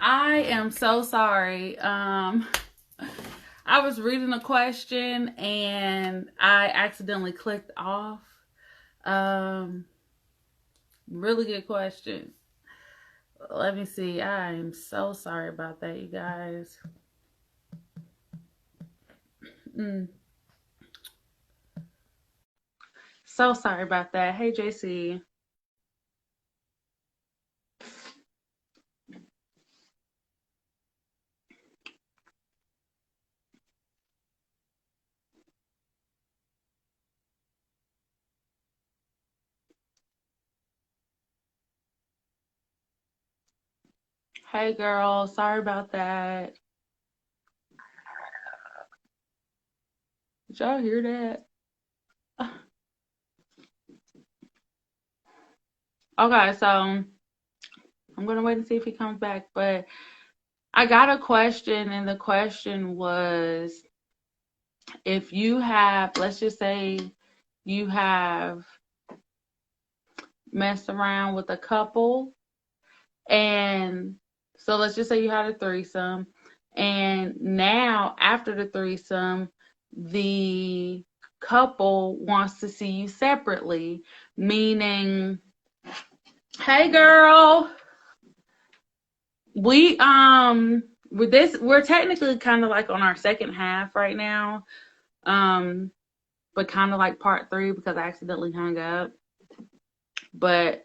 I am so sorry. I was reading a question and I accidentally clicked off. Um, Really good question. Let me see. I am so sorry about that, you guys. Mm, so sorry about that. Hey, JC. Hey, girl. Sorry about that. Did y'all hear that? Okay, so I'm gonna wait and see if he comes back. But I got a question, and the question was if you have, let's just say you have messed around with a couple, and so let's just say you had a threesome, and now after the threesome, the couple wants to see you separately, meaning, hey girl, we with this we're technically kind of like on our second half right now. Um but kind of like part three because I accidentally hung up. But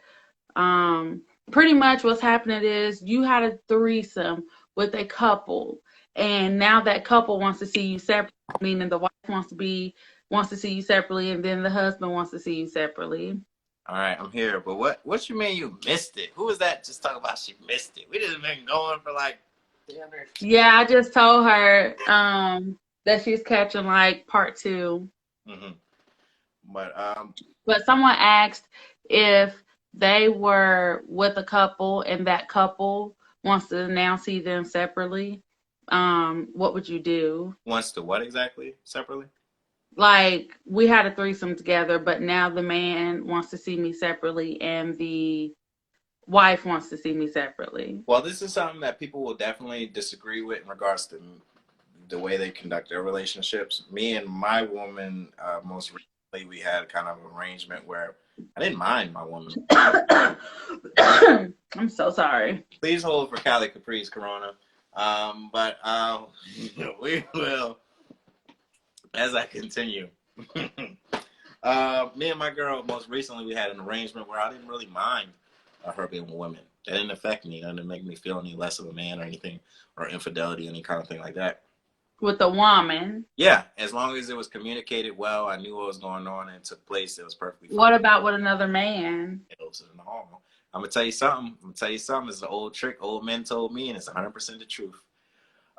pretty much what's happening is you had a threesome with a couple, and now that couple wants to see you separately, meaning the wife wants to see you separately, and then the husband wants to see you separately. All right, I'm here. But what you mean you missed it? Who was that just talking about she missed it? We just been going for like 300. Yeah, I just told her that she's catching like part two. Mm-hmm. But But someone asked if they were with a couple and that couple wants to now see them separately, what would you do? wants to what exactly separately? Like, we had a threesome together, but now the man wants to see me separately and the wife wants to see me separately. Well, this is something that people will definitely disagree with in regards to the way they conduct their relationships. Me and my woman, most recently, we had kind of an arrangement where I didn't mind my woman. I'm so sorry. Please hold for Kali Capri's Corona. But we will, as I continue. Me and my girl, most recently, we had an arrangement where I didn't really mind her being with women. That didn't affect me. That didn't make me feel any less of a man or anything, or infidelity, any kind of thing like that. With the woman. Yeah, as long as it was communicated well, I knew what was going on and it took place. It was perfectly fine. What about with another man? I'm gonna tell you something. I'm gonna tell you something. It's an old trick old men told me, and it's 100% the truth.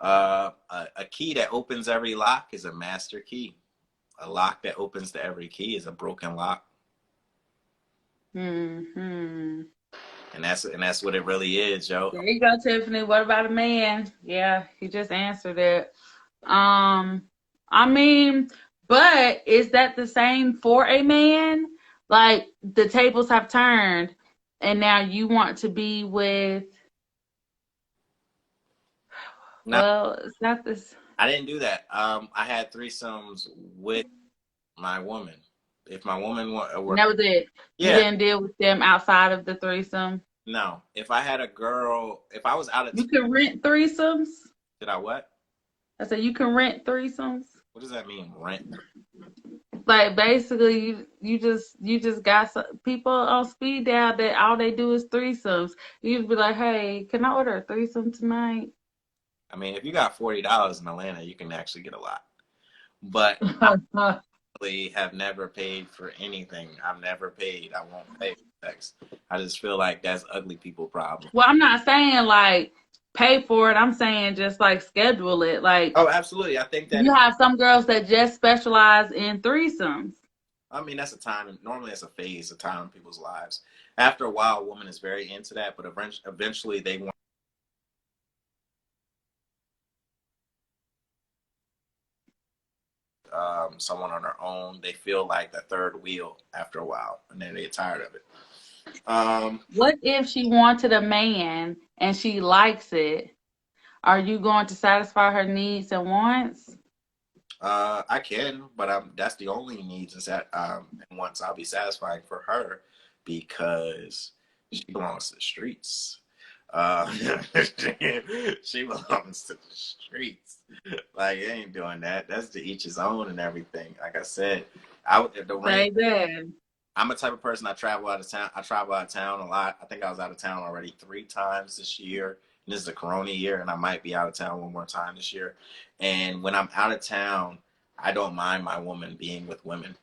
A key that opens every lock is a master key. A lock that opens to every key is a broken lock. Hmm. And that's what it really is, yo. There you go, Tiffany. What about a man? Yeah, he just answered it. Um, I mean, but is that the same for a man? Like the tables have turned, and now you want to be with. No, Well, it's not this. I didn't do that. I had threesomes with my woman. If my woman were, That was it. You yeah, didn't deal with them outside of the threesome. no. If I had a girl, if I was out of, You can rent threesomes. did I what? I said you can rent threesomes. What does that mean? Rent? Like basically, you just got some people on speed dial that all they do is threesomes. You just be like, hey, can I order a threesome tonight? I mean, if you got $40 in Atlanta, you can actually get a lot. But I really have never paid for anything. I've never paid. I won't pay for sex. I just feel like that's ugly people problem. Well, I'm not saying like pay for it. I'm saying just like schedule it. Like Oh, absolutely. I think that. you have some girls that just specialize in threesomes. I mean, that's a time. Normally, it's a phase, a time in people's lives. After a while, a woman is very into that, but eventually, they want someone on their own. They feel like the third wheel after a while, and then they get tired of it. What if she wanted a man and she likes it? Are you going to satisfy her needs and wants? I can, but that's the only needs and wants I'll be satisfying for her because she belongs to the streets. Uh, she belongs to the streets. Like, you ain't doing that. That's to each his own and everything. Like I said, the rain. Baby. I'm a type of person. I travel out of town. I travel out of town a lot. I think I was out of town already 3 times this year. And this is a Corona year, and I might be out of town one more time this year. And when I'm out of town, I don't mind my woman being with women.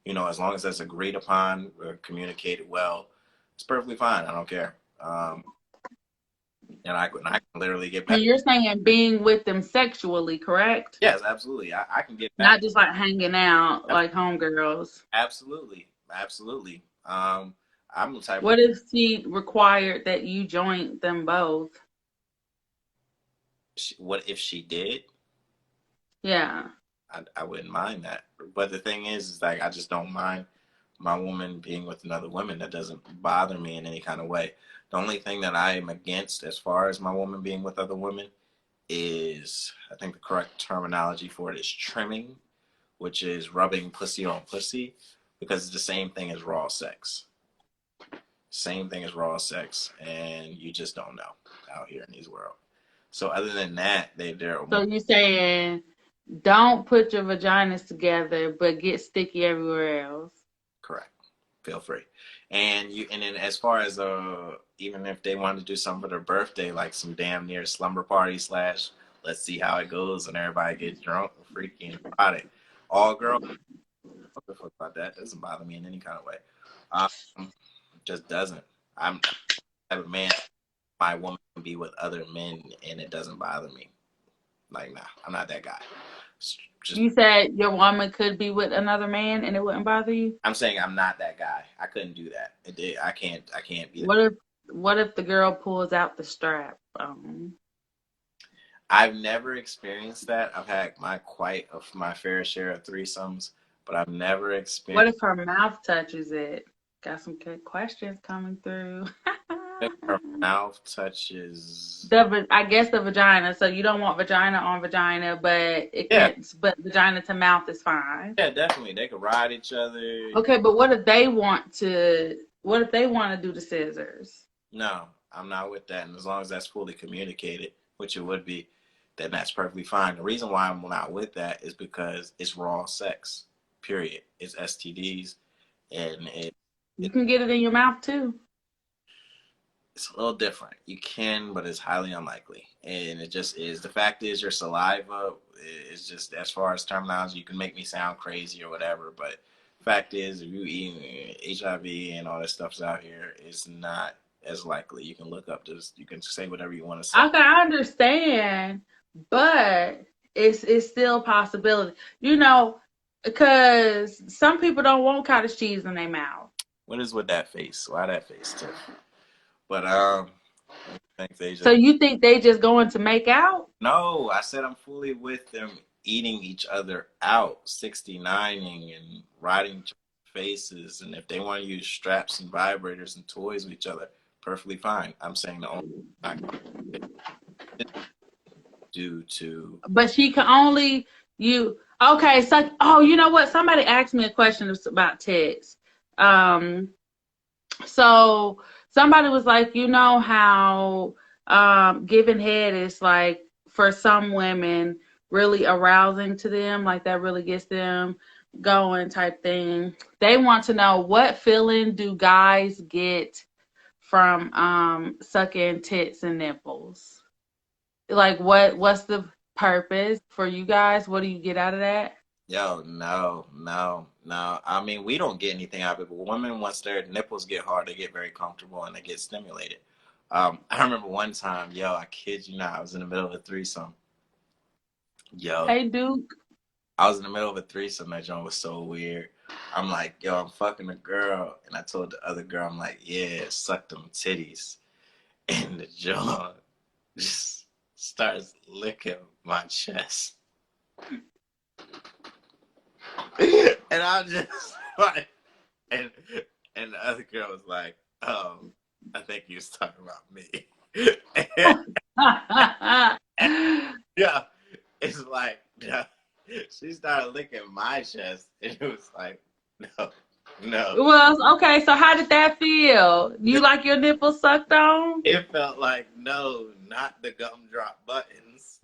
You know, as long as that's agreed upon, communicated well, it's perfectly fine. I don't care. And I can literally get And back. you're saying being with them sexually, correct? Yes, absolutely. I can get back. Not just like hanging out like homegirls. Absolutely, absolutely. I'm the type of What if she required that you join them both? what if she did? Yeah. I wouldn't mind that. But the thing is like I just don't mind my woman being with another woman. That doesn't bother me in any kind of way. The only thing that I am against as far as my woman being with other women is, I think the correct terminology for it is trimming, which is rubbing pussy on pussy, because it's the same thing as raw sex. Same thing as raw sex, and you just don't know out here in this world. So other than that, they're So you saying don't put your vaginas together, but get sticky everywhere else. correct. Feel free. And then as far as even if they wanted to do something for their birthday, like some damn near slumber party slash let's see how it goes and everybody gets drunk and freaky and erotic. All girls, what the fuck about that? Doesn't bother me in any kind of way. Um, just doesn't. I'm the type of man. My woman can be with other men and it doesn't bother me. Like, nah, I'm not that guy. Just You said your woman could be with another man and it wouldn't bother you? I'm saying I'm not that guy. I couldn't do that. I can't. I can't be that. What if the girl pulls out the strap? I've never experienced that. I've had my fair share of threesomes, but I've never What experienced if her mouth touches it? Got some good questions coming through. if her mouth touches. I guess the vagina. So you don't want vagina on vagina, but it Yeah, can't. But vagina to mouth is fine. yeah, definitely. They could ride each other. Okay, but what if they want to? What if they want to do the scissors? No, I'm not with that. And as long as that's fully communicated, which it would be, then that's perfectly fine. The reason why I'm not with that is because it's raw sex. Period. It's STDs, and You can get it in your mouth too. it's a little different. You can, but it's highly unlikely. And it just is. The fact is, your saliva is just, as far as terminology, you can make me sound crazy or whatever, but the fact is, if you eat HIV and all that stuff's out here, it's not as likely. You can look up this, you can say whatever you want to say. Okay, I understand, but it's still a possibility. Because some people don't want cottage cheese in their mouth. What is with that face? Why that face, too? But, I think they So just, you think they just going to make out? no, I said I'm fully with them eating each other out, 69ing and riding each other's faces. And if they want to use straps and vibrators and toys with each other, perfectly fine. I'm saying the only thing due to. But she can only you. Okay, so you know what? Somebody asked me a question about text. So somebody was like, you know how giving head is like for some women really arousing to them, like that really gets them going type thing. They want to know what feeling do guys get from sucking tits and nipples? Like what's the purpose for you guys? What do you get out of that? Yo, no, no, no. I mean, we don't get anything out of it, but women, once their nipples get hard, they get very comfortable and they get stimulated. I remember one time, yo, I kid you not, I was in the middle of a threesome. Yo, Hey Duke. I was in the middle of a threesome. That joint was so weird. I'm like, yo, I'm fucking a girl. And I told the other girl, I'm like, yeah, suck them titties. And the joint just starts licking my chest. And I'm just like, and, and the other girl was like, I think he was talking about me. Yeah, it's like, yeah, she started licking my chest, and it was like, no, no. Well, okay, so how did that feel? You like your nipples sucked on? It felt like, no, not the gumdrop buttons.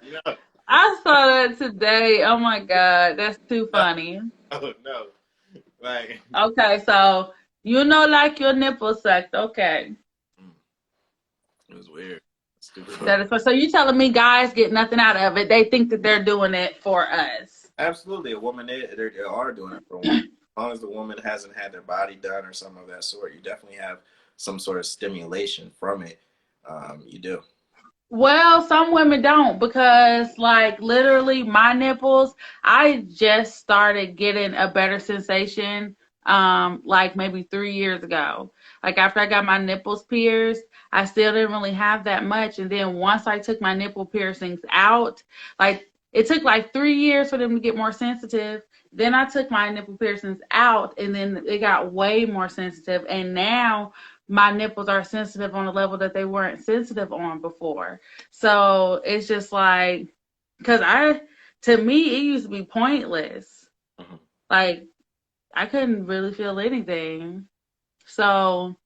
No, I saw that today. Oh my God, that's too no, funny. oh no. Like, Okay, so you know, like your nipples sucked. Okay, it was weird. Stupid. that is so. You telling me guys get nothing out of it? They think that they're doing it for us. Absolutely, a woman, they are doing it for a woman. As long as the woman hasn't had their body done or something of that sort, you definitely have some sort of stimulation from it. You do. Well, some women don't because, like, literally, my nipples, I just started getting a better sensation, like maybe 3 years ago. Like, after I got my nipples pierced, I still didn't really have that much. And then once I took my nipple piercings out, like, it took like 3 years for them to get more sensitive. Then I took my nipple piercings out, and then it got way more sensitive. And now my nipples are sensitive on a level that they weren't sensitive on before. So it's just like, because to me, it used to be pointless. Mhm. Like, I couldn't really feel anything. So,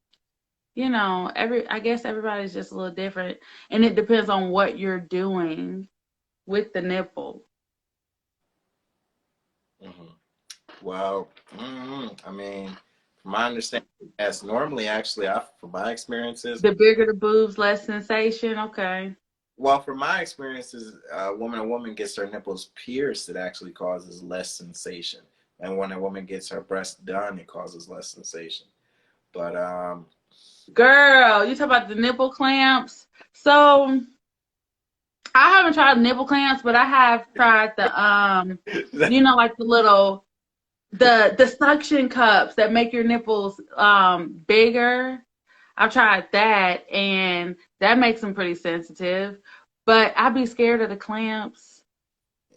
I guess everybody's just a little different. And it depends on what you're doing with the nipple. Mhm. Well, I mean, from my understanding, as normally, actually, from my experiences, The bigger the boobs, less sensation. Okay. well, from my experiences, when a woman gets her nipples pierced, it actually causes less sensation. And when a woman gets her breast done, it causes less sensation. But Girl, you talk about the nipple clamps. So I haven't tried nipple clamps, but I have tried like the little the suction cups that make your nipples bigger. I've tried that and that makes them pretty sensitive. But I'd be scared of the clamps.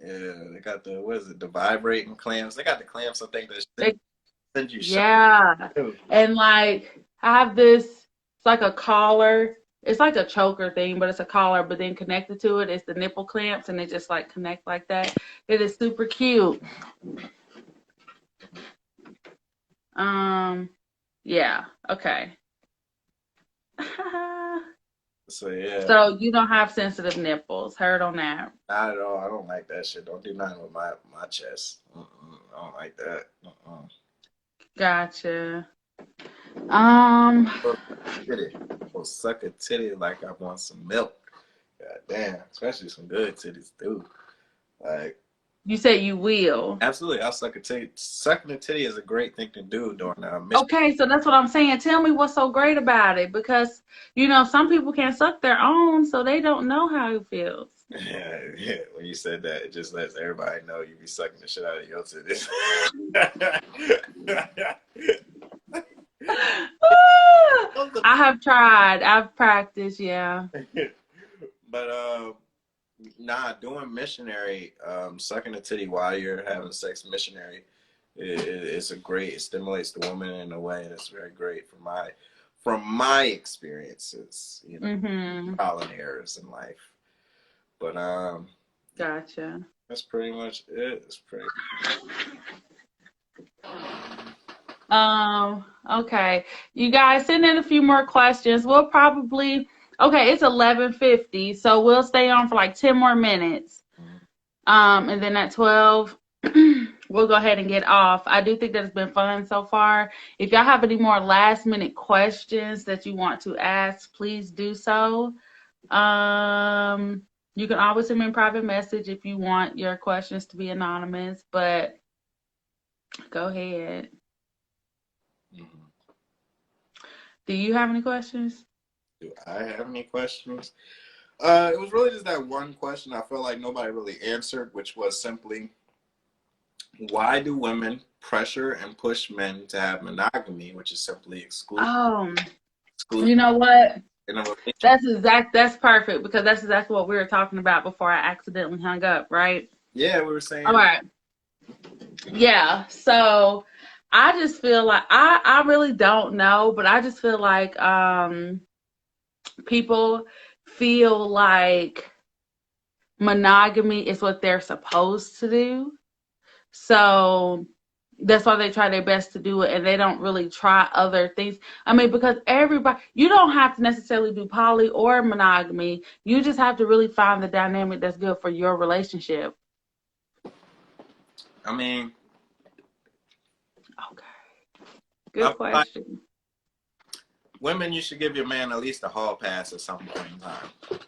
yeah, they got the what is it, the vibrating clamps. They got the clamps, I think, that They, send you shot yeah. too. And like I have this, it's like a collar. It's like a choker thing, but it's a collar, but then connected to it is the nipple clamps and they just like connect like that. It is super cute. Um, yeah, okay. So yeah, So you don't have sensitive nipples. Heard on that. not at all. I don't like that shit. Don't do nothing with my chest. I don't like that. Gotcha. Um, Oh, titty. Will suck a titty like I want some milk. God damn, especially some good titties too. Like, you said you will. absolutely, I'll suck a titty. Sucking a titty is a great thing to do during a mission. Okay, so that's what I'm saying. Tell me what's so great about it because some people can't suck their own, so they don't know how it feels. Yeah, yeah. When you said that, it just lets everybody know you be sucking the shit out of your titties. I have tried. I've practiced, yeah. But nah, doing missionary, sucking a titty while you're having sex missionary, it's a great. It stimulates the woman in a way that's very great from my experiences. Trial and errors in life. But Gotcha. that's pretty much it. It's pretty. Okay. You guys send in a few more questions. We'll probably okay, it's 11:50, so we'll stay on for like 10 more minutes. And then at 12, we'll go ahead and get off. I do think that it's been fun so far. If y'all have any more last minute questions that you want to ask, please do so. You can always send me a private message if you want your questions to be anonymous, but go ahead. Mm-hmm. Do you have any questions? Do I have any questions? It was really just that one question I felt like nobody really answered, which was simply, why do women pressure and push men to have monogamy, which is simply exclusive You know what? in a relationship? That's perfect because that's exactly what we were talking about before I accidentally hung up, right? Yeah, we were All saying. right. Yeah. So I just feel like I really don't know, but I just feel like people feel like monogamy is what they're supposed to do. So that's why they try their best to do it, and they don't really try other things. I mean, because everybody, you don't have to necessarily do poly or monogamy. You just have to really find the dynamic that's good for your relationship. I mean, Okay. I Good feel like question. women, you should give your man at least a hall pass at some point in time.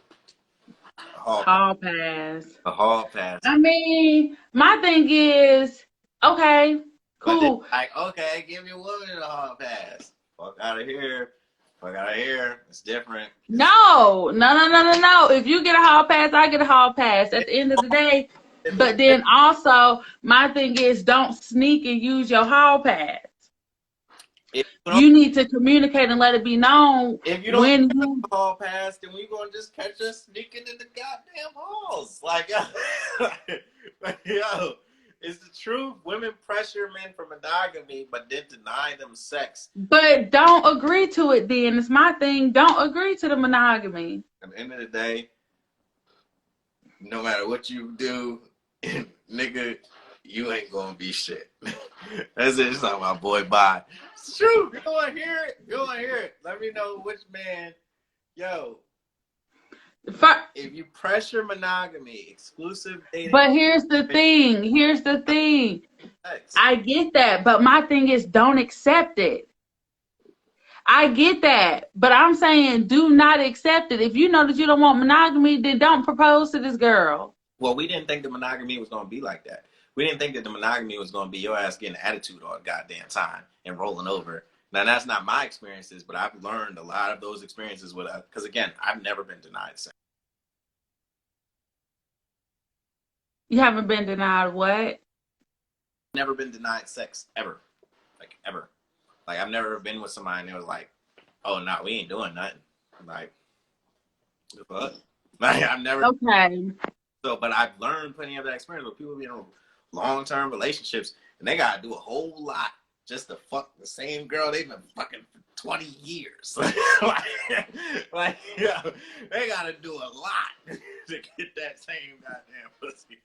A hall pass. Hall pass. A hall pass. I mean, my thing is, okay, But then, cool. like, okay, give your woman a hall pass. Fuck out of here. Fuck out of here. It's different. No, no, no, no, no, no. If you get a hall pass, I get a hall pass at the end of the day. But then also, my thing is, don't sneak and use your hall pass. If you don't, You need to communicate and let it be known if you don't when have you. a hall pass, then we gonna just catch us sneaking in the goddamn halls. Like, yo, it's the truth. Women pressure men for monogamy, but then deny them sex. But don't agree to it. Then it's my thing. Don't agree to the monogamy. At the end of the day, no matter what you do, nigga, you ain't gonna be shit. That's it. It's not my boy. Bye. It's true. You wanna hear it? You wanna hear it? Let me know which man. Yo, if you pressure monogamy, exclusive dating, But here's the thing. Here's the thing. sex. I get that, but my thing is, don't accept it. I get that, but I'm saying do not accept it. If you know that you don't want monogamy, then don't propose to this girl. Well, we didn't think the monogamy was gonna be like that. We didn't think that the monogamy was gonna be your ass getting an attitude all the goddamn time and rolling over. Now that's not my experiences, but I've learned a lot of those experiences with because again, I've never been denied sex. You haven't been denied what? Never been denied sex ever, like ever. Like I've never been with somebody and it was like, oh no, we ain't doing nothing. Like, the fuck? Like I've never. Okay. So, but I've learned plenty of that experience with people being in long-term relationships, and they gotta do a whole lot just to fuck the same girl they've been fucking for 20 years. like, yeah, they gotta do a lot to get that same goddamn pussy.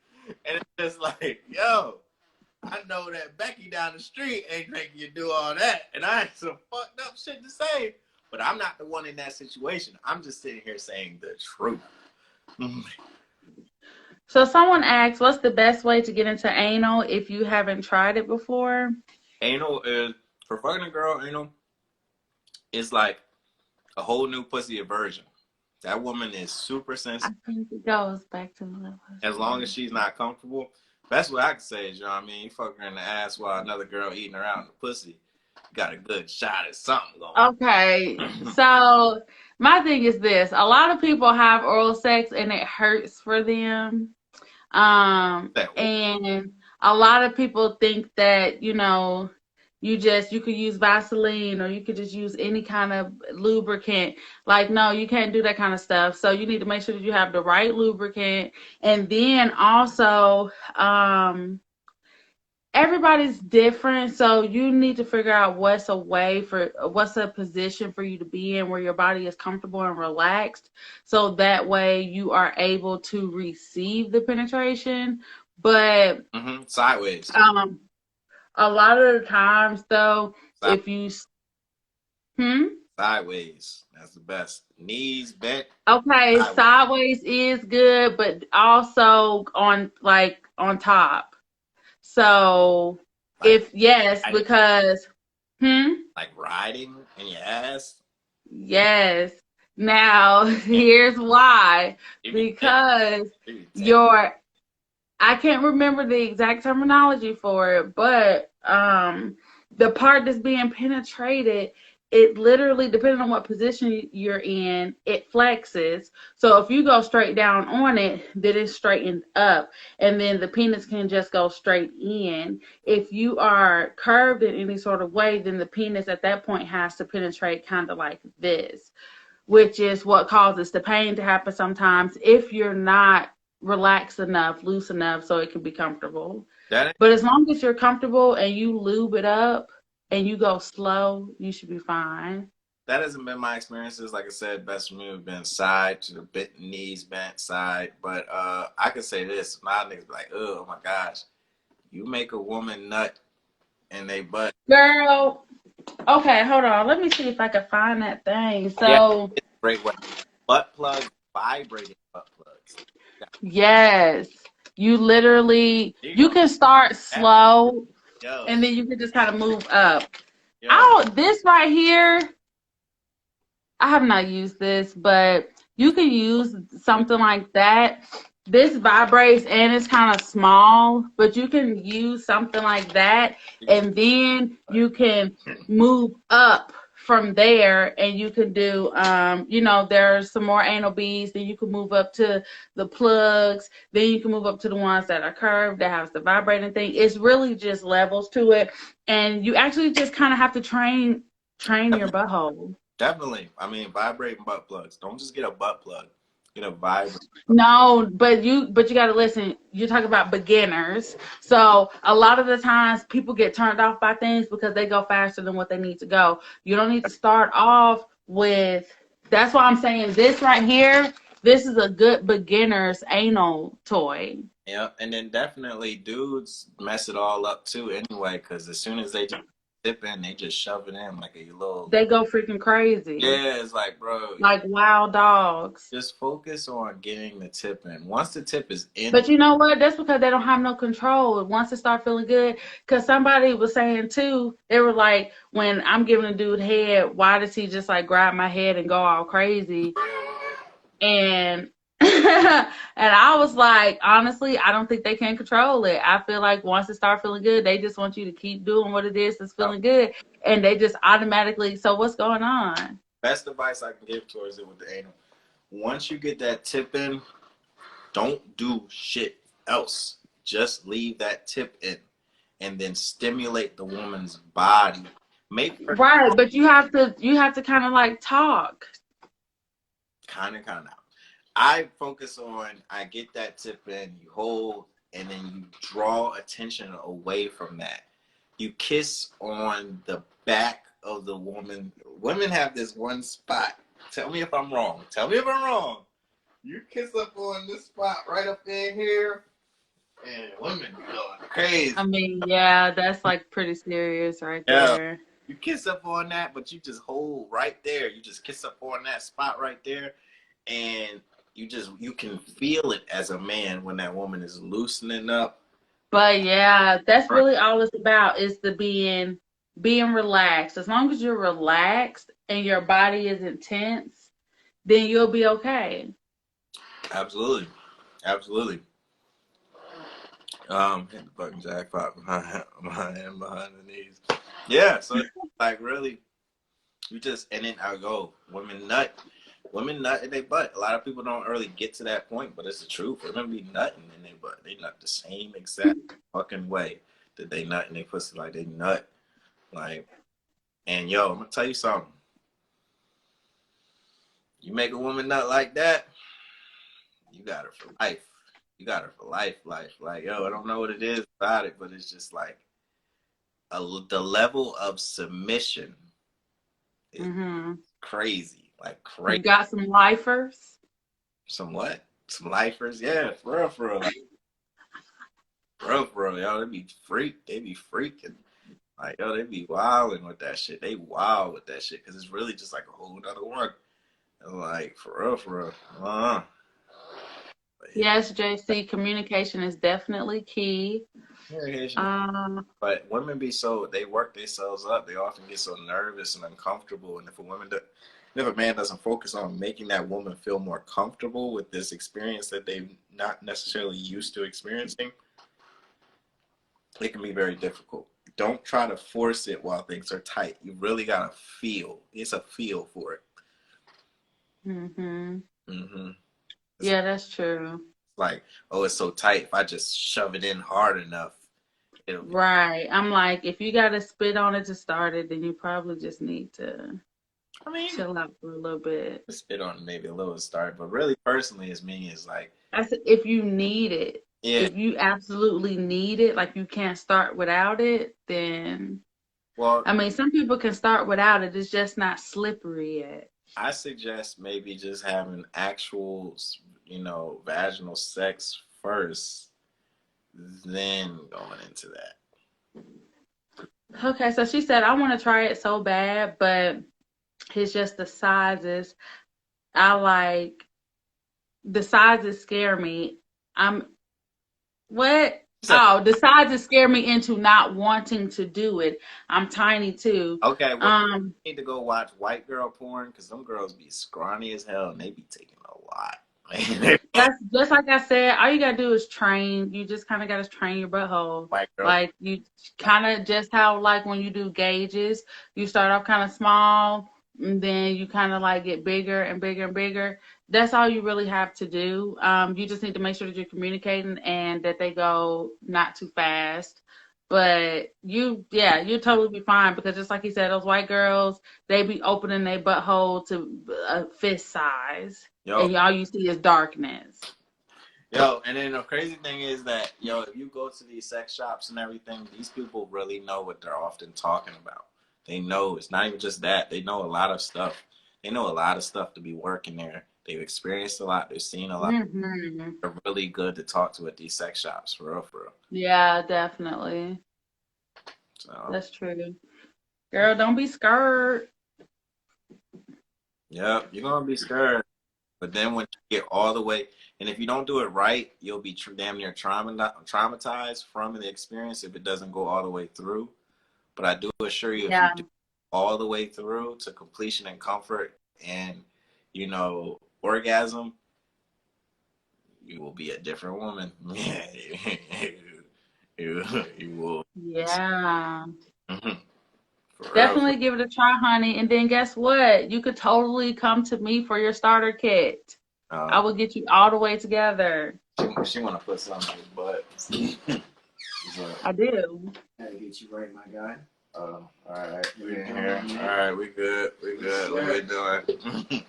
And it's just like, yo, I know that Becky down the street ain't making you do all that, and I had some fucked up shit to say, but I'm not the one in that situation. I'm just sitting here saying the truth. So someone asked, what's the best way to get into anal if you haven't tried it before? Anal is, for fucking a girl, anal is like a whole new pussy aversion. That woman is super I sensitive. think it goes back to the As long as she's not comfortable, that's what I can say is, you know what I mean? You fuck her in the ass while another girl eating her out in the pussy. You got a good shot at something going on. Okay, so my thing is this. A lot of people have oral sex and it hurts for them. And a lot of people think that, you could use Vaseline or you could just use any kind of lubricant. Like, no, you can't do that kind of stuff. So you need to make sure that you have the right lubricant. And then also, everybody's different, so you need to figure out what's a position for you to be in where your body is comfortable and relaxed, so that way you are able to receive the penetration. But Sideways. A lot of the times though, Side- if you Sideways. That's the best. Knees bent. okay, sideways is good, but also on top. So yes, because like riding in your ass. yes. Now here's why. Because I can't remember the exact terminology for it, but the part that's being penetrated, it literally, depending on what position you're in, it flexes. So if you go straight down on it, then it's straightened up, and then the penis can just go straight in. If you are curved in any sort of way, then the penis at that point has to penetrate kind of like this, which is what causes the pain to happen sometimes if you're not relaxed enough, loose enough, so it can be comfortable. That But as long as you're comfortable and you lube it up and you go slow, you should be fine. that hasn't been my experiences. Like I said, best for me have been side to the bit knees bent side. But I can say this: a lot of niggas be like, oh my gosh, you make a woman nut and they butt. Girl, okay, hold on. Let me see if I can find that thing. Yeah, So, it's a great way. Butt plugs, vibrating butt plugs. yes, you literally There you you go. can start That, slow yo, and then you can just kind of move up. yo, This right here, I have not used this, but you can use something like that. This vibrates and it's kind of small, but you can use something like that, you can, and then you can move up from there, and you can do, there's some more anal beads. Then you can move up to the plugs. Then you can move up to the ones that are curved that has the vibrating thing. It's really just levels to it, and you actually just kind of have to train your definitely, butthole. definitely. I mean, vibrating butt plugs. Don't just get a butt plug. Get a vibrate. No, but you got to listen. You're talking about beginners. So a lot of the times people get turned off by things because they go faster than what they need to go. You don't need to start off with. That's why I'm saying this right here. This is a good beginner's anal toy. Yeah, and then definitely dudes mess it all up too anyway, because as soon as they just dip in, they just shove it in like a little. They go freaking crazy Yeah, it's like, bro, like wild dogs. just focus on getting the tip in. Once the tip is in, But you know what? That's because they don't have no control. Once it start feeling good, because somebody was saying too, they were like, when I'm giving a dude head, why does he just like grab my head and go all crazy? And and I was like, honestly, I don't think they can control it. I feel like once it start feeling good, they just want you to keep doing what it is that's feeling good, and they just automatically. So what's going on? best advice I can give towards it with the anal. Once you get that tip in, don't do shit else. Just leave that tip in, and then stimulate the woman's body. Make her Right, but you have to kind of like talk. kind of. I focus on I get that tip in, you hold, and then you draw attention away from that. You kiss on the back of the woman. Women have this one spot. Tell me if I'm wrong. Tell me if I'm wrong. You kiss up on this spot right up in here, and women be going crazy. I mean, yeah, that's like pretty serious right Yeah. there. You kiss up on that, but you just hold right there. You just kiss up on that spot right there, and you can feel it as a man when that woman is loosening up. But yeah, that's really all it's about is the being relaxed. As long as you're relaxed and your body is intense, then you'll be okay. Absolutely, absolutely. Hit the button jackpot my hand behind the knees. Yeah, so like really, you just and then I go women nut in their butt. A lot of people don't really get to that point, but it's the truth. Women be nutting in their butt. They nut the same exact fucking way that they nut in their pussy. Like they nut like. And yo, I'm gonna tell you something. You make a woman nut like that, you got her for life. You got her for life, life. Like yo, I don't know what it is about it, but it's just like the level of submission is Hmm. crazy, like crazy. You got some lifers? Some what? Some lifers, yeah, for real, like for real, yo, they be they be freaking, like yo, they be wilding with that shit. They wild with that shit because it's really just like a whole other one. Like for real, But yeah, Yes, JC, communication is definitely key. communication. Um, But women be so they work themselves up. They often get so nervous and uncomfortable. And if a man doesn't focus on making that woman feel more comfortable with this experience that they're not necessarily used to experiencing, it can be very difficult. Don't try to force it while things are tight. You really gotta feel. It's a feel for it. hmm. Hmm. It's Yeah, that's true. like, oh, it's so tight. If I just shove it in hard enough, it'll be. Right. I'm like, if you got to spit on it to start it, then you probably just need to I mean, chill out for a little bit. spit on maybe a little start, but really, personally, as me is like, I said, if you need it. Yeah. If you absolutely need it, like you can't start without it, then Well, I mean, some people can start without it. It's just not slippery yet. I suggest maybe just having actual, vaginal sex first, then going into that. Okay, so she said, I want to try it so bad, but it's just the sizes. I like the sizes scare me. I'm what? So, Oh, the sizes scare me into not wanting to do it. I'm tiny too. okay, well, Um, you need to go watch white girl porn because them girls be scrawny as hell and they be taking a lot. that's just like I said, all you gotta do is train. You just kind of gotta train your butthole. White girl. Like you kind of just how like when you do gauges, you start off kind of small, and then you kind of like get bigger and bigger and bigger. That's all you really have to do. You just need to make sure that you're communicating and that they go not too fast. But yeah, you totally be fine because just like he said, those white girls, they be opening their butthole to a fist size Yo, and all you see is darkness. and then the crazy thing is that, if you go to these sex shops and everything, these people really know what they're often talking about. They know it's not even just that. They know a lot of stuff. They know a lot of stuff to be working there. They've experienced a lot. They've seen a lot. Hmm. They're really good to talk to at these sex shops, for real, for real. Yeah, definitely. So, That's true. Girl, don't be scared. yeah, you're going to be scared. But then when you get all the way, and if you don't do it right, you'll be damn near traumatized from the experience if it doesn't go all the way through. But I do assure you, if you Yeah. do all the way through to completion and comfort and, orgasm, you will be a different woman. you will. Yeah. Mhm. For real. Definitely give it a try, honey. And then guess what? You could totally come to me for your starter kit. I Uh, will get you all the way together. she want to put something in his butt. So, I do. Gotta get you right, my guy. all right. We in here. All right, we good. We good. What we doing?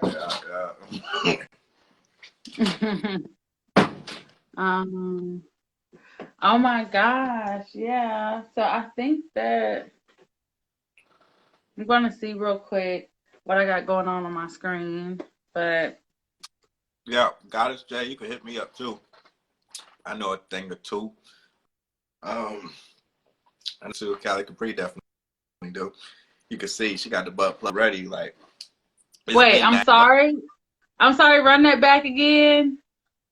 Yeah. um. Oh my gosh. Yeah. So I think that I'm going to see real quick what I got going on my screen. But Yeah, Goddess J, you can hit me up too. I know a thing or two. And too, Kali Capri definitely do. You can see she got the butt plug ready. Like it's wait, I'm midnight, but sorry. I'm sorry. Run that back again.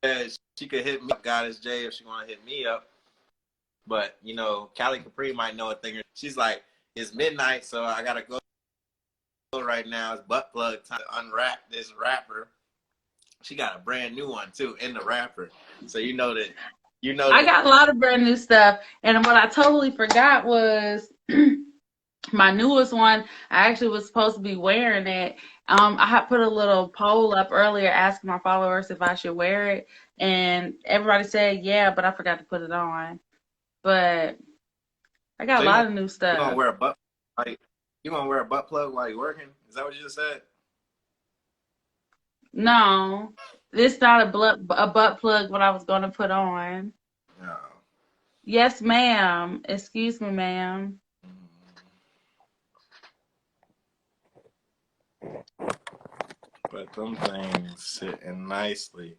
yeah, she could hit me up, Goddess J, if she want to hit me up. But Kali Capri might know a thing. She's like, it's midnight, so I gotta go right now. It's butt plug time to unwrap this wrapper. She got a brand new one too in the wrapper, so you know that. I got a lot of brand new stuff. And what I totally forgot was my newest one. I actually was supposed to be wearing it. I had put a little poll up earlier asking my followers if I should wear it. And everybody said, yeah, but I forgot to put it on. But I got So a lot of new you gonna stuff. wear a butt like you gonna wear a butt plug while you're working? Is that what you just said? No, it's not a butt plug what I was going to put on. No. Yes, ma'am. Excuse me, ma'am. But them things sitting nicely.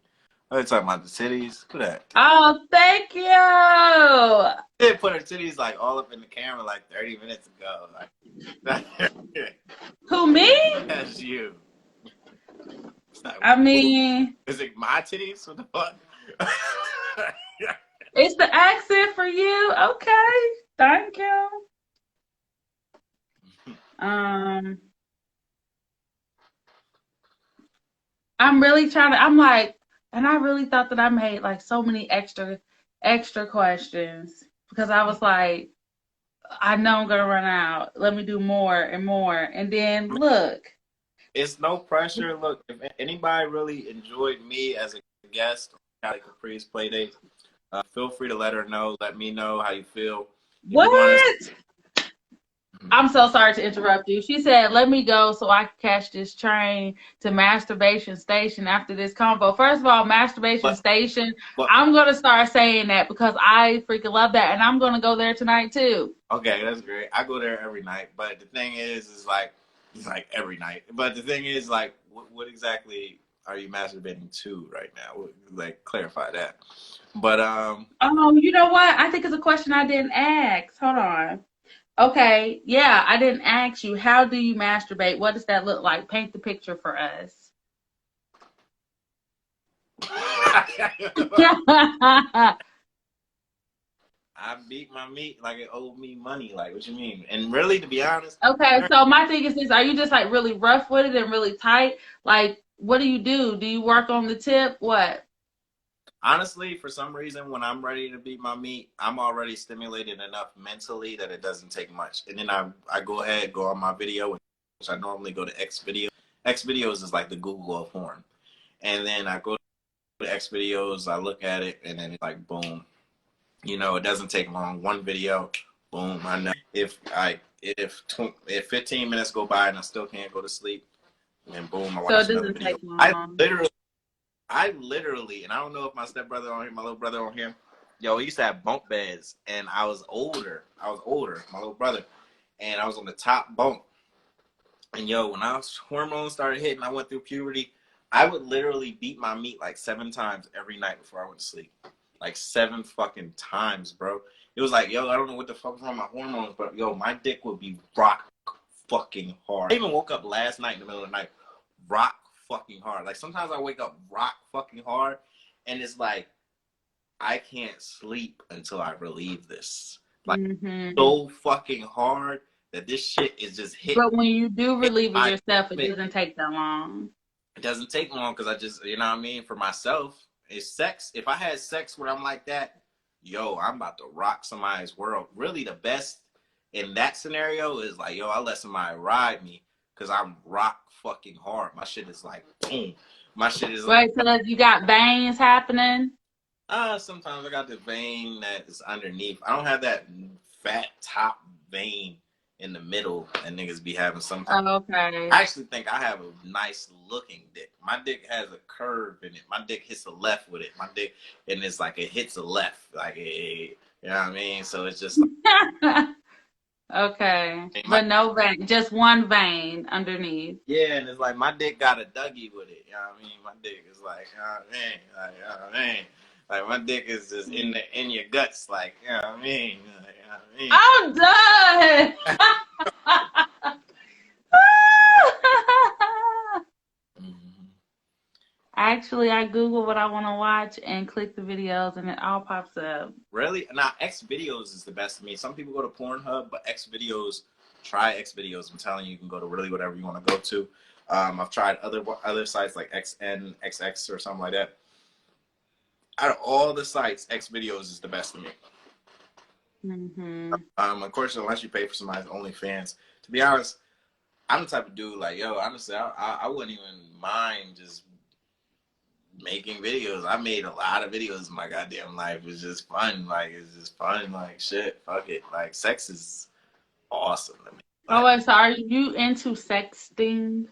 Oh, you talking about the titties? Look at that. Oh, thank you. They put her titties like all up in the camera like 30 minutes ago. Like, Who, me? that's you. I mean, Is it my titties? What the fuck? it's the accent for you. Okay. Thank you. Um, I'm really I'm like, and I really thought that I made like so many extra questions because I was like, I know I'm gonna run out. Let me do more and more. And then look. It's no pressure. Look, if anybody really enjoyed me as a guest on Kali Capri's Playdate, feel free to let her know. Let me know how you feel. If you want What? I'm so sorry to interrupt you. She said, let me go so I can catch this train to Masturbation Station after this convo. First of all, Masturbation But Station, but I'm going to start saying that because I freaking love that. And I'm going to go there tonight too. okay, that's great. I go there every night. But the thing is like it's like every night. But the thing is like what exactly are you masturbating to right now? Like clarify that. But Oh, you know what? I think it's a question I didn't ask. Hold on. Okay. Yeah, I didn't ask you. How do you masturbate? What does that look like? Paint the picture for us. I beat my meat like it owed me money. Like, what you mean? And really, to be honest, Okay, so my thing is this, are you just like really rough with it and really tight? Like, what do you do? Do you work on the tip? What? honestly, for some reason, when I'm ready to beat my meat, I'm already stimulated enough mentally that it doesn't take much. And then I go ahead, go on my video, which I normally go to X video. X videos is like the Google of porn. And then I go to X videos, I look at it, and then it's like, boom. You know, it doesn't take long. One video, boom. I know if 15 minutes go by and I still can't go to sleep, and boom, I So it watch another doesn't video. take long. I literally, and I don't know if my stepbrother on here, my little brother on here, yo, we used to have bunk beds, and I was older, my little brother, and I was on the top bunk. And yo, when hormones started hitting, I went through puberty, I would literally beat my meat like 7 times every night before I went to sleep. Like 7 fucking times, bro. It was like, yo, I don't know what the fuck was wrong with my hormones, but yo, my dick would be rock fucking hard. I even woke up last night in the middle of the night, rock fucking hard. Like sometimes I wake up rock fucking hard, and it's like I can't sleep until I relieve this. Like so fucking hard that this shit is just But when you do hit relieve it my. yourself, it doesn't take that long. It doesn't take long because I just, you know what I mean? For myself, it's sex. If I had sex where I'm like that, yo, I'm about to rock somebody's world. Really, the best in that scenario is like, yo, I let somebody ride me because I'm rock fucking hard. My shit is like, boom. My shit is like, Right, so you got veins happening. sometimes I got the vein that is underneath. I don't have that fat top vein in the middle that niggas be having sometimes. Oh, okay. I actually think I have a nice looking dick. My dick has a curve in it. My dick hits the left with it. My dick, and it's like it hits the left. Like, you know what I mean? So it's just like, Okay. But no vein, just one vein underneath. yeah, and it's like my dick got a Dougie with it. You know what I mean? My dick is like, you know what I mean? Like, you know what I mean? Like my dick is just in your guts, like, you know what I mean? Like, you know what I mean? I'm done. Actually, I Google what I want to watch and click the videos, and it all pops up. Really? Now, X videos is the best to me. Some people go to Pornhub, but X videos, try X videos. I'm telling you, you can go to really whatever you want to go to. I've tried other sites like XN, XX, or something like that. Out of all the sites, X videos is the best to me. Of course, unless you pay for somebody's OnlyFans. To be honest, I'm the type of dude like, yo, honestly, I wouldn't even mind just making videos. I made a lot of videos in my goddamn life. It's just fun. Like, it's just fun. Like, shit, fuck it. Like, sex is awesome to me. Like, Oh, so are you into sexting?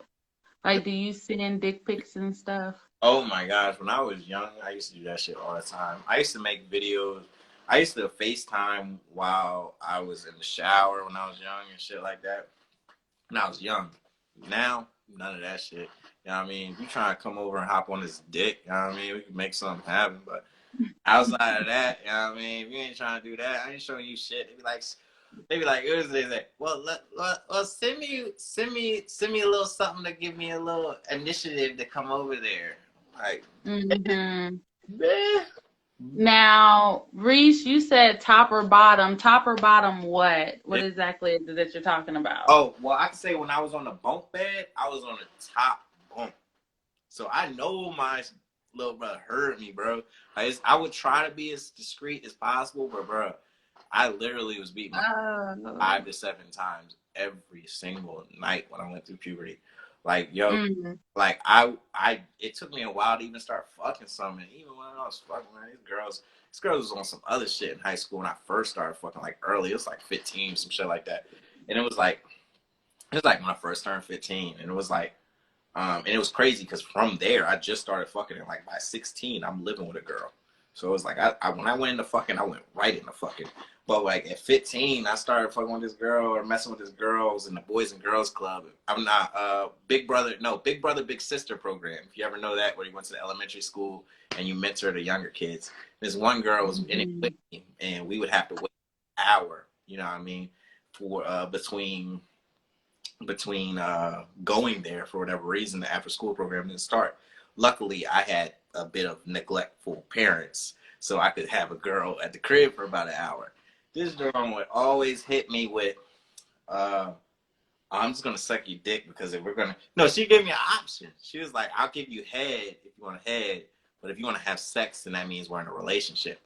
Like, do you send dick pics and stuff? oh my gosh, when I was young, I used to do that shit all the time. I used to make videos. I used to FaceTime while I was in the shower when I was young and shit like that. When I was young. Now, none of that shit. You know what I mean? If you trying to come over and hop on this dick, you know what I mean? We can make something happen. But outside of that, you know what I mean? If you ain't trying to do that, I ain't showing you shit. They be like, what is it? Well, send me a little something to give me a little initiative to come over there. Like, Now, Reese, you said top or bottom. Top or bottom what? What exactly is it that you're talking about? Oh, well, I can say when I was on the bunk bed, I was on the top bunk. So I know my little brother heard me, bro. I would try to be as discreet as possible, but, bro, I literally was beating my 5 to 7 times every single night when I went through puberty. Like, yo, like it took me a while to even start fucking something. Even when I was fucking, man, these girls was on some other shit in high school when I first started fucking, like early. It was like 15, some shit like that. And it was like when I first turned 15, and it was like, and it was crazy because from there I just started fucking, and like by 16 I'm living with a girl. So it was like when I went into fucking, I went right into fucking. But like at 15, I started fucking with this girl or messing with this girl. I was in the Boys and Girls Club. I'm not Big Brother Big Sister program. If you ever know that, where you went to the elementary school and you mentor the younger kids. This one girl was in it with me, and we would have to wait an hour. You know what I mean? For between going there for whatever reason, the after school program didn't start. Luckily, I had a bit of neglectful parents, so I could have a girl at the crib for about an hour. This girl would always hit me with, I'm just gonna suck your dick because if we're gonna, no, she gave me an option. She was like, I'll give you head if you want head, but if you want to have sex, then that means we're in a relationship.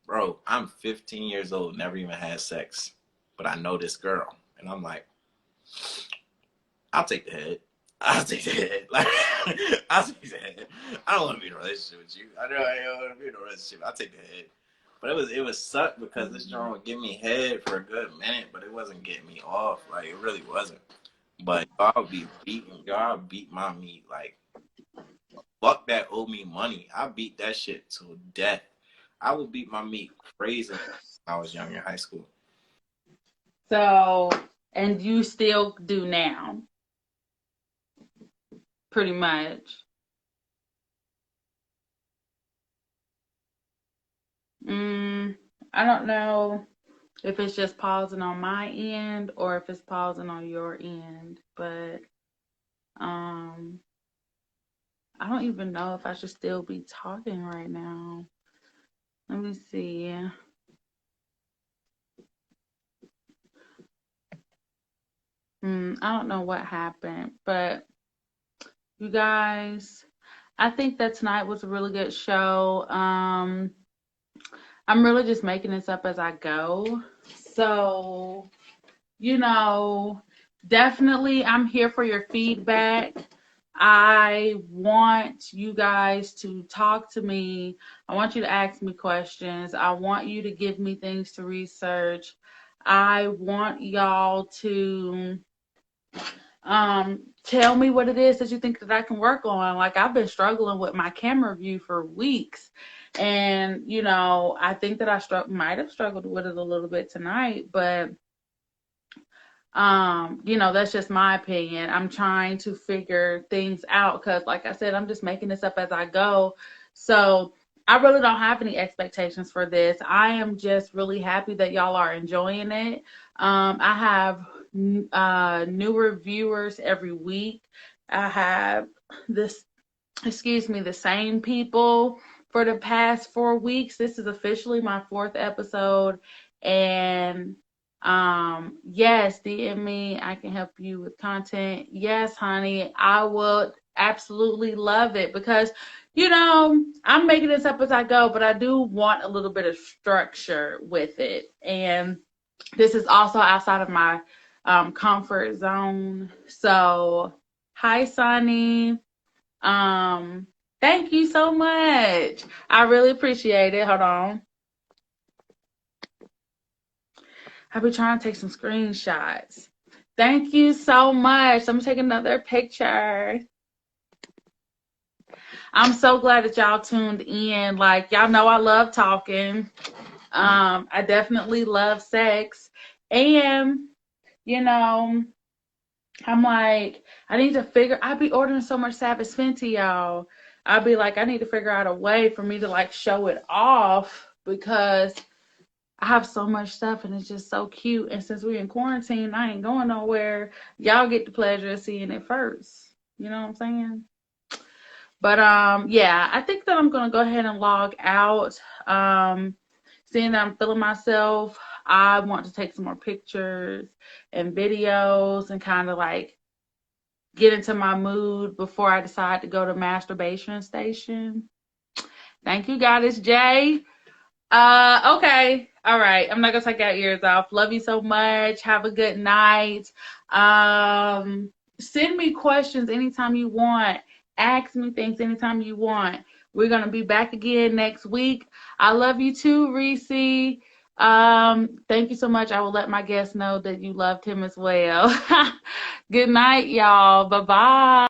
Bro, I'm 15 years old, never even had sex, but I know this girl, and I'm like, I'll take the head. I'll take the head. Like, I'll take the head. I don't want to be in a relationship with you. I know I don't want to be in a relationship. I'll take the head. But it was sucked because this joint would give me head for a good minute, but it wasn't getting me off. Like, it really wasn't. But y'all beat my meat. Like, fuck that owe me money. I beat that shit to death. I would beat my meat crazy when I was young in high school. So, and you still do now? Pretty much. I don't know if it's just pausing on my end or if it's pausing on your end, but I don't even know if I should still be talking right now. Let me see. I don't know what happened, but you guys, I think that tonight was a really good show. I'm really just making this up as I go. So, definitely I'm here for your feedback. I want you guys to talk to me. I want you to ask me questions. I want you to give me things to research. I want y'all to tell me what it is that you think that I can work on. Like, I've been struggling with my camera view for weeks, and I think that I might have struggled with it a little bit tonight, but that's just my opinion. I'm trying to figure things out because, like I said, I'm just making this up as I go. So I really don't have any expectations for this. I am just really happy that y'all are enjoying it. I have newer viewers every week. I have the same people for the past 4 weeks. This is officially my 4th episode, and yes, DM me. I can help you with content. Yes, honey, I will absolutely love it because I'm making this up as I go, but I do want a little bit of structure with it, and this is also outside of my comfort zone. So hi, Sonny. Thank you so much. I really appreciate it. Hold on. I've been trying to take some screenshots. Thank you so much. I'm gonna take another picture. I'm so glad that y'all tuned in. Like, y'all know I love talking. I definitely love sex. And, I'm like, I be ordering so much Savage Fenty, y'all. I'll be like, I need to figure out a way for me to like show it off because I have so much stuff and it's just so cute. And since we're in quarantine, I ain't going nowhere. Y'all get the pleasure of seeing it first. You know what I'm saying? But yeah, I think that I'm gonna go ahead and log out. Seeing that I'm feeling myself, I want to take some more pictures and videos and kind of like get into my mood before I decide to go to masturbation station. Thank you, Goddess J. Okay. All right. I'm not gonna take our ears off. Love you so much. Have a good night. Send me questions anytime you want. Ask me things anytime you want. We're gonna be back again next week. I love you too, Reese. Thank you so much. I will let my guests know that you loved him as well. Good night, y'all. Bye bye.